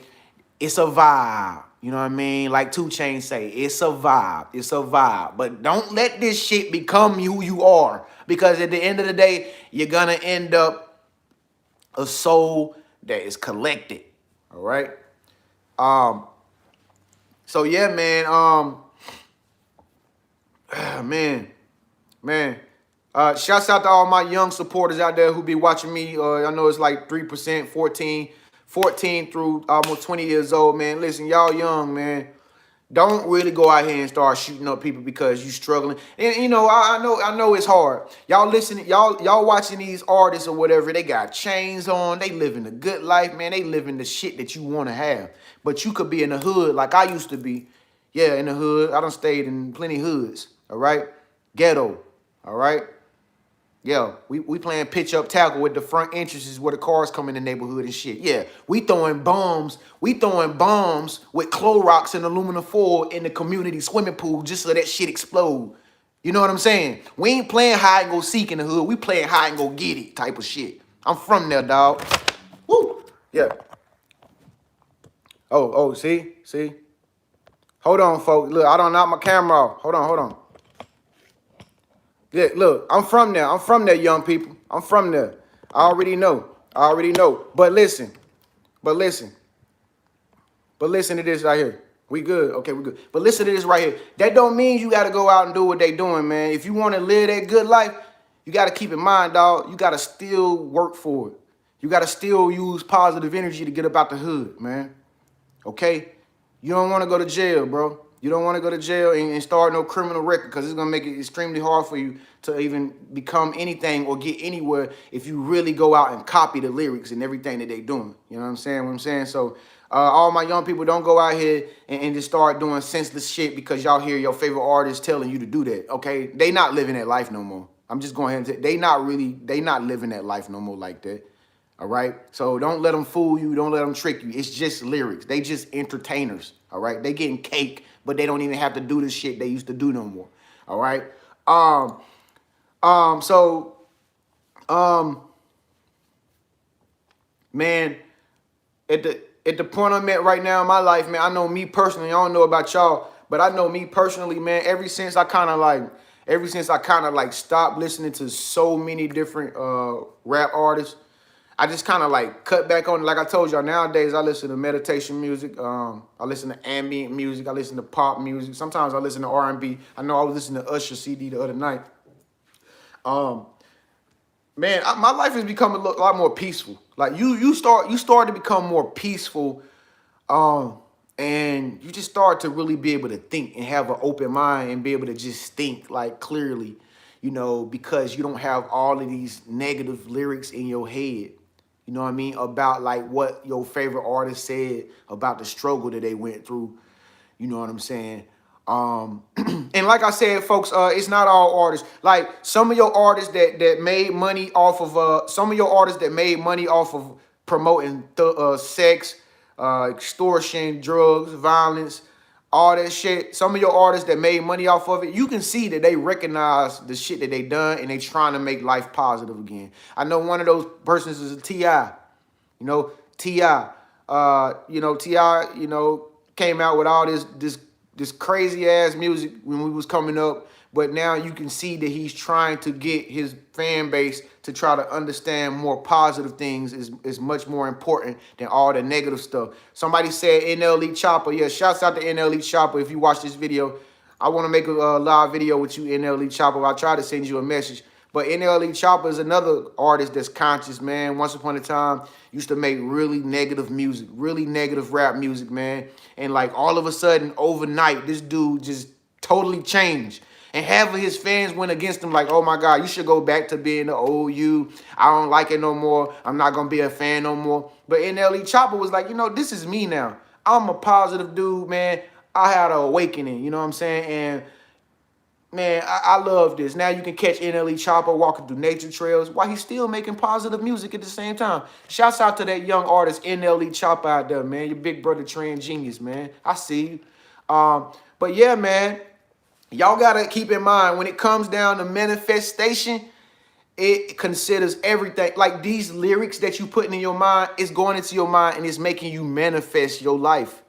It's a vibe. You know what I mean? Like 2 Chainz say, it's a vibe. It's a vibe. But don't let this shit become who you are. Because at the end of the day, you're gonna end up a soul that is collected. All right. So yeah, man. Man. Shouts out to all my young supporters out there who be watching me. I know it's like 3%, 14 through almost 20 years old, man. Listen, y'all young, man. Don't really go out here and start shooting up people because you struggling. And I know it's hard. Y'all listening, y'all watching these artists or whatever, they got chains on, they living a good life, man. They living the shit that you want to have. But you could be in the hood like I used to be. Yeah, in the hood. I done stayed in plenty hoods. All right. Ghetto. All right. Yeah, we playing pitch up tackle with the front entrances where the cars come in the neighborhood and shit. Yeah, we throwing bombs. We throwing bombs with Clorox and aluminum foil in the community swimming pool just so that shit explode. You know what I'm saying? We ain't playing hide and go seek in the hood. We playing hide and go get it type of shit. I'm from there, dog. Woo. Yeah. Oh, see? Hold on, folks. Look, I don't knock my camera off. Hold on. Yeah, look, I'm from there. I'm from there, young people. I'm from there. I already know. But listen to this right here. We good. Okay, we good. But listen to this right here. That don't mean you got to go out and do what they doing, man. If you want to live that good life, you got to keep in mind, dog, you got to still work for it. You got to still use positive energy to get up out the hood, man. Okay? You don't want to go to jail, bro. You don't want to go to jail and start no criminal record because it's going to make it extremely hard for you to even become anything or get anywhere if you really go out and copy the lyrics and everything that they doing. You know what I'm saying? So all my young people, don't go out here and just start doing senseless shit because y'all hear your favorite artist telling you to do that, okay? They not living that life no more. I'm just going ahead and say, they not living that life no more like that. All right. So don't let them fool you. Don't let them trick you. It's just lyrics. They just entertainers. All right. They getting cake, but they don't even have to do the shit they used to do no more. All right. Man, at the point I'm at right now in my life, man, I know me personally, I don't know about y'all, but I know me personally, man, ever since I kind of like stopped listening to so many different rap artists, I just kind of like cut back on it. Like I told y'all, nowadays I listen to meditation music. I listen to ambient music. I listen to pop music. Sometimes I listen to R&B. I know I was listening to Usher CD the other night. Man, my life has become a lot more peaceful. Like you start to become more peaceful, um, and you just start to really be able to think and have an open mind and be able to just think like clearly, because you don't have all of these negative lyrics in your head. You know what I mean? About like what your favorite artist said about the struggle that they went through. You know what I'm saying? And like I said, folks, it's not all artists. Like some of your artists that made money off of some of your artists that made money off of promoting sex, extortion, drugs, violence, all that shit. Some of your artists that made money off of it, you can see that they recognize the shit that they done and they trying to make life positive again. I know one of those persons is a T.I. T.I. T.I. Came out with all this crazy ass music when we was coming up, but now you can see that he's trying to get his fan base to try to understand more positive things is much more important than all the negative stuff. Somebody said NLE Chopper. Yeah, shouts out to NLE Chopper. If you watch this video, I want to make a live video with you, NLE Chopper. I'll try to send you a message. But NLE Chopper is another artist that's conscious, man. Once upon a time, used to make really negative music, really negative rap music, man. And like all of a sudden, overnight, this dude just totally changed. And half of his fans went against him like, oh my God, you should go back to being the old you. I don't like it no more. I'm not going to be a fan no more. But NLE Chopper was like, this is me now. I'm a positive dude, man. I had an awakening, you know what I'm saying? And man, I love this. Now you can catch NLE Chopper walking through nature trails while he's still making positive music at the same time. Shouts out to that young artist NLE Chopper out there, man. Your big brother TreniuS, man. I see you. But yeah, man, y'all got to keep in mind when it comes down to manifestation, it considers everything. Like these lyrics that you putting in your mind, it's going into your mind and it's making you manifest your life.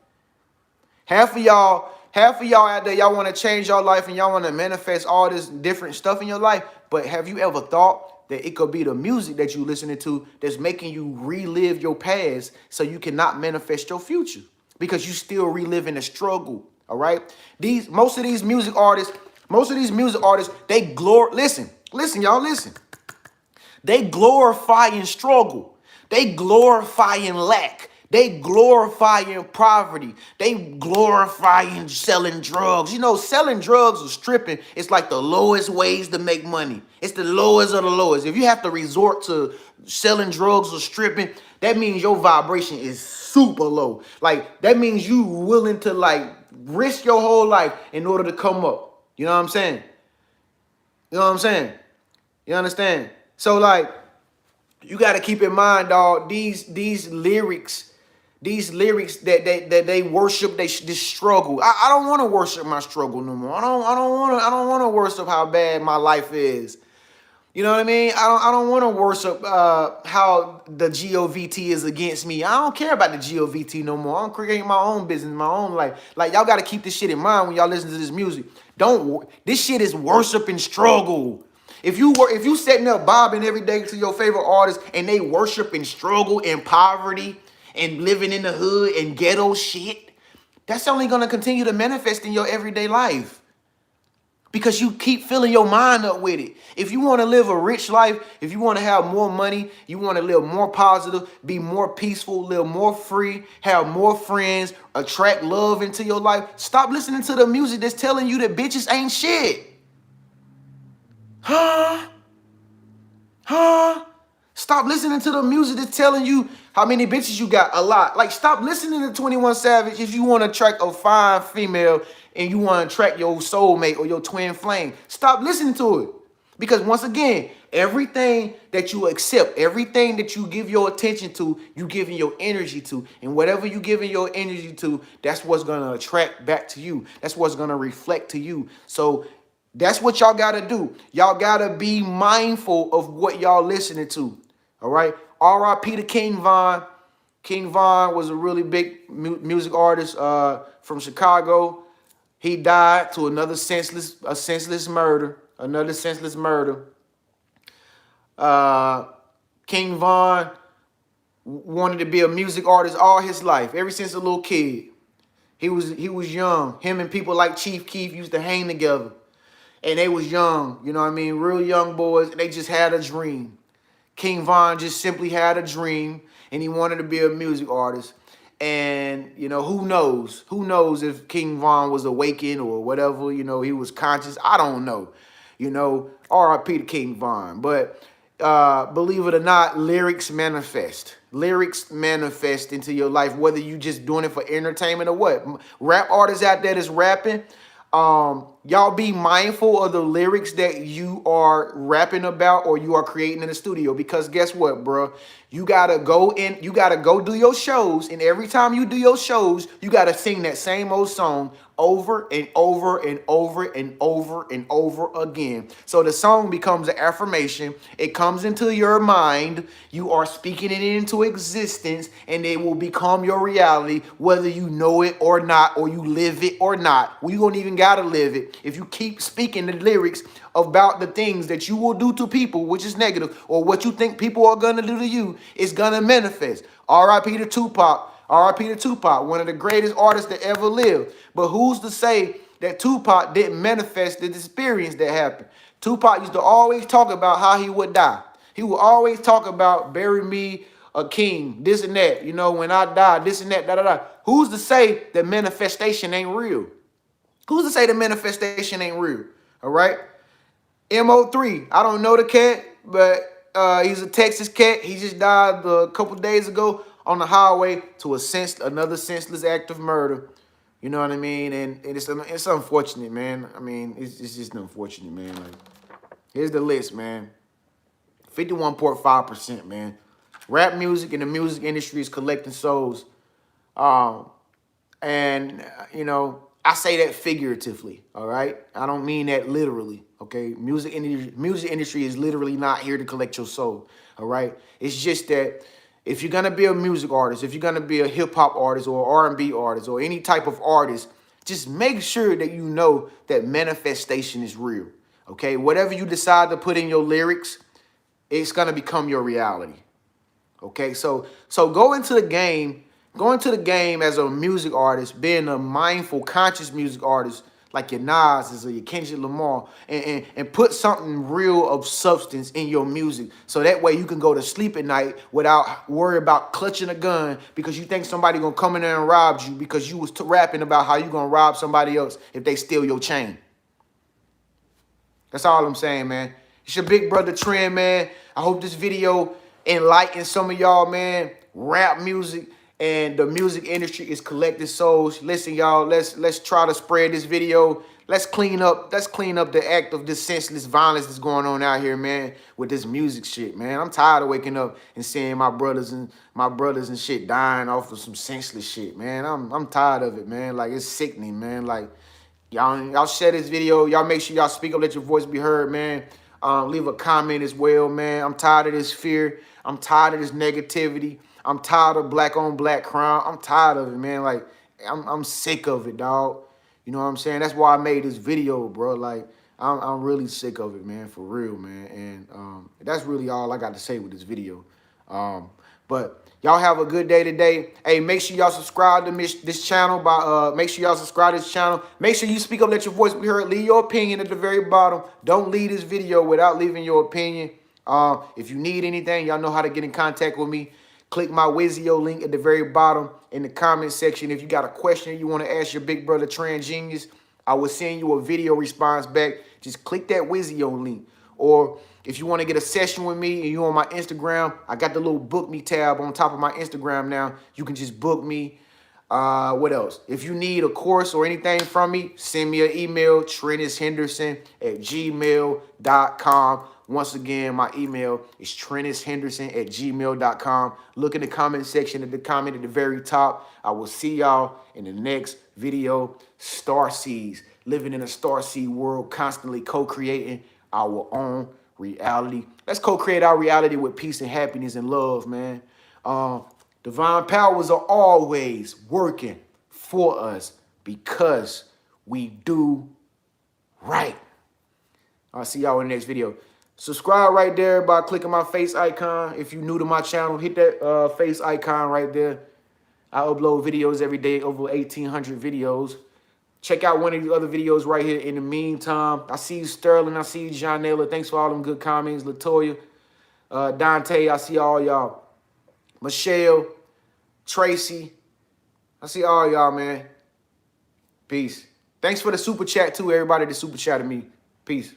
Half of y'all out there, y'all want to change your life and y'all want to manifest all this different stuff in your life. But have you ever thought that it could be the music that you listening to that's making you relive your past so you cannot manifest your future because you still reliving the struggle? All right. Most of these music artists, they listen, y'all, listen. They glorifying struggle. They glorifying lack. They glorifying poverty. They glorifying selling drugs. Selling drugs or stripping, it's like the lowest ways to make money. It's the lowest of the lowest. If you have to resort to selling drugs or stripping, that means your vibration is super low. Like, that means you willing to, like, risk your whole life in order to come up. You know what I'm saying? You know what I'm saying? You understand? So, like, you got to keep in mind, dog, these lyrics that they worship this struggle. I don't want to worship my struggle no more. I don't want to worship how bad my life is. You know what I mean? I don't want to worship how the GOVT is against me. I don't care about the GOVT no more. I'm creating my own business, my own life. Like, y'all got to keep this shit in mind when y'all listen to this music. This shit is worshiping struggle. If you setting up bobbing every day to your favorite artist and they worshiping struggle and poverty and living in the hood and ghetto shit, that's only going to continue to manifest in your everyday life because you keep filling your mind up with it. If you want to live a rich life, if you want to have more money, you want to live more positive, be more peaceful, live more free, have more friends, attract love into your life, stop listening to the music that's telling you that bitches ain't shit. Huh? Stop listening to the music that's telling you how many bitches you got. A lot. Like, stop listening to 21 Savage if you want to attract a fine female and you want to attract your soulmate or your twin flame. Stop listening to it. Because once again, everything that you accept, everything that you give your attention to, you giving your energy to. And whatever you giving your energy to, that's what's going to attract back to you. That's what's going to reflect to you. So that's what y'all got to do. Y'all got to be mindful of what y'all listening to. All right? R.I.P. to King Von. King Von was a really big music artist from Chicago. He died to another senseless murder. Another senseless murder. King Von wanted to be a music artist all his life, ever since a little kid. He was young. Him and people like Chief Keef used to hang together. And they was young, you know what I mean? Real young boys. They just had a dream. King Von just simply had a dream and he wanted to be a music artist. And, you know, who knows? Who knows if King Von was awakened or whatever, you know, he was conscious. I don't know. You know, R.I.P. to King Von. But believe it or not, lyrics manifest. Lyrics manifest into your life, whether you just doing it for entertainment or what. Rap artists out there that's rapping, y'all be mindful of the lyrics that you are rapping about or you are creating in the studio, because guess what, bro? You gotta go do your shows, and every time you do your shows, you gotta sing that same old song over and over and over and over and over again. So the song becomes an affirmation. It comes into your mind. You are speaking it into existence, and it will become your reality, whether you know it or not, or you live it or not. Well, you don't even gotta live it. If you keep speaking the lyrics about the things that you will do to people, which is negative, or what you think people are gonna do to you, it's gonna manifest. R.I.P. to Tupac. R.I.P. to Tupac, one of the greatest artists that ever lived. But who's to say that Tupac didn't manifest the experience that happened? Tupac used to always talk about how he would die. He would always talk about bury me a king, this and that. You know, when I die, this and that, da da da. Who's to say that manifestation ain't real? Who's to say the manifestation ain't real? All right. MO3. I don't know the cat, but he's a Texas cat. He just died a couple days ago on the highway to another senseless act of murder. You know what I mean? And it's unfortunate, man. I mean, it's just unfortunate, man. Like, here's the list, man. 51.5%, man. Rap music and the music industry is collecting souls. And, you know, I say that figuratively, all right? I don't mean that literally, okay? Music industry is literally not here to collect your soul, all right? It's just that if you're going to be a music artist, if you're going to be a hip-hop artist or R&B artist or any type of artist, just make sure that you know that manifestation is real, okay? Whatever you decide to put in your lyrics, it's going to become your reality, okay? So go into the game. Going to the game as a music artist, being a mindful, conscious music artist like your Nas's or your Kendrick Lamar, and put something real of substance in your music, so that way you can go to sleep at night without worry about clutching a gun because you think somebody gonna come in there and rob you because you was rapping about how you gonna rob somebody else if they steal your chain. That's all I'm saying, man. It's your big brother Tren, man. I hope this video enlightens some of y'all, man. Rap music and the music industry is collecting souls. Listen, y'all, let's try to spread this video. Let's clean up the act of this senseless violence that's going on out here, man, with this music shit, man. I'm tired of waking up and seeing my brothers and shit dying off of some senseless shit, man. I'm tired of it, man. Like, it's sickening, man. Like, y'all share this video. Y'all make sure y'all speak up, let your voice be heard, man. Leave a comment as well, man. I'm tired of this fear. I'm tired of this negativity. I'm tired of black on black crime. I'm tired of it, man. Like, I'm sick of it, dog. You know what I'm saying? That's why I made this video, bro. Like, I'm really sick of it, man, for real, man. And that's really all I got to say with this video. But y'all have a good day today. Hey, make sure y'all subscribe to this channel. Make sure y'all subscribe to this channel. Make sure you speak up, let your voice be heard. Leave your opinion at the very bottom. Don't leave this video without leaving your opinion. If you need anything, y'all know how to get in contact with me. Click my Wizio link at the very bottom in the comment section. If you got a question you want to ask your big brother TreniuS, I will send you a video response back. Just click that Wizio link. Or if you want to get a session with me and you on my Instagram, I got the little book me tab on top of my Instagram now. You can just book me. What else? If you need a course or anything from me, send me an email, TreniusHenderson@gmail.com. Once again, my email is TreniusHenderson@gmail.com. Look in the comment section at the very top. I will see y'all in the next video. Starseeds, living in a starseed world, constantly co-creating our own reality. Let's co-create our reality with peace and happiness and love, man. Divine powers are always working for us because we do right. I'll see y'all in the next video. Subscribe right there by clicking my face icon. If you're new to my channel, hit that face icon right there. I upload videos every day, over 1,800 videos. Check out one of these other videos right here in the meantime. I see you, Sterling. I see you, John Naylor. Thanks for all them good comments. Latoya. Dante, I see all y'all. Michelle, Tracy, I see all y'all, man. Peace. Thanks for the super chat, too, everybody that super chatted me. Peace.